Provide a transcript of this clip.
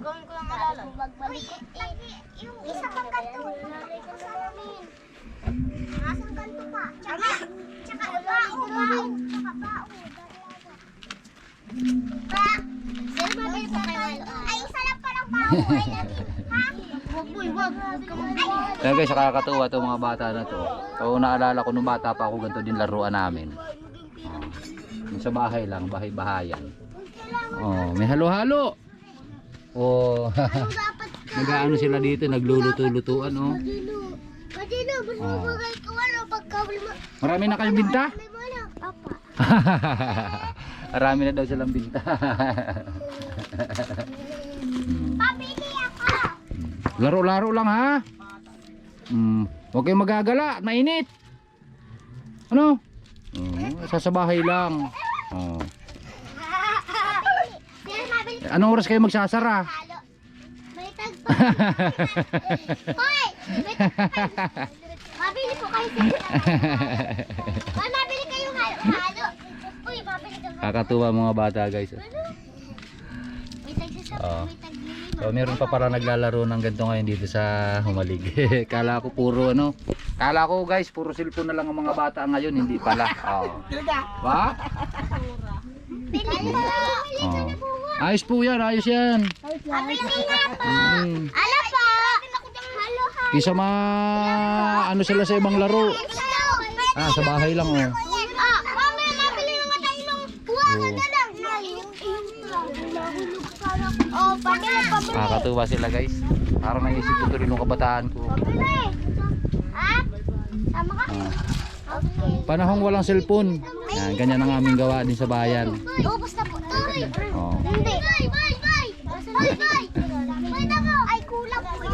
Gagawin ko lang malala. Yung isa pang kanto. Sa namin. Nasang kanto pa. Tsaka baon. Tsaka baon. Pa, sir, mabili po kayo halo. Ay, isa lang palang baon. Ay, natin. Ha? Huwag boy, huwag. Huwag ka mag-iwan. Kaya guys, nakakatuwa itong mga bata na to. So naalala ko nung bata pa ako, ganito din laruan namin. Yung sa bahay lang, bahay-bahayan. Oh, may halo-halo. Oh, nag-aano sila dito, nagluluto-lutuan oh. Madino, mas mabagay ko ano pagkawal mo. Marami na kayong binta? Papa. Marami na daw silang binta. Pabili ako. Laro-laro lang ha. Huwag kayong magagala, mainit. Ano? Sasabahay lang. Oh. Sir, mabili Anong oras kayo magsasara? halo. May tagpo. Hoy! Mabili po kayo sir. Hoy, mabili kayong halo. Uy, mabili ka. Kakatuwa mga bata guys. May tagsasabi, Oo. may taglilima. So meron pa para naglalaro ng ganito ngayon dito sa Humalig. Kala ko puro ano. Kala ko guys puro cellphone na lang ang mga bata ngayon, hindi pala. Oh. Ba? Bili po. Oh. Ayos po yan, ayos yan. Mabili nga po. Mm. Ano po? Halo, halo. Isa ano sila sa ibang laro. Halo. Sa bahay lang oh. Mamaya mabili nga tayo ng buwangan na lang. Oh, pabili. Nakakatuwa sila guys. Parang naisip ko rin nung kabataan ko. Pabili. Ha? Sama ka? Okay. Panahong walang cellphone. Yan, ganyan ang aming gawa din sa bayan. Ubus na po. Toy. Oh. Hindi. Bye. Bye. Bye. Bye. Bye na mo. Ay, kulang po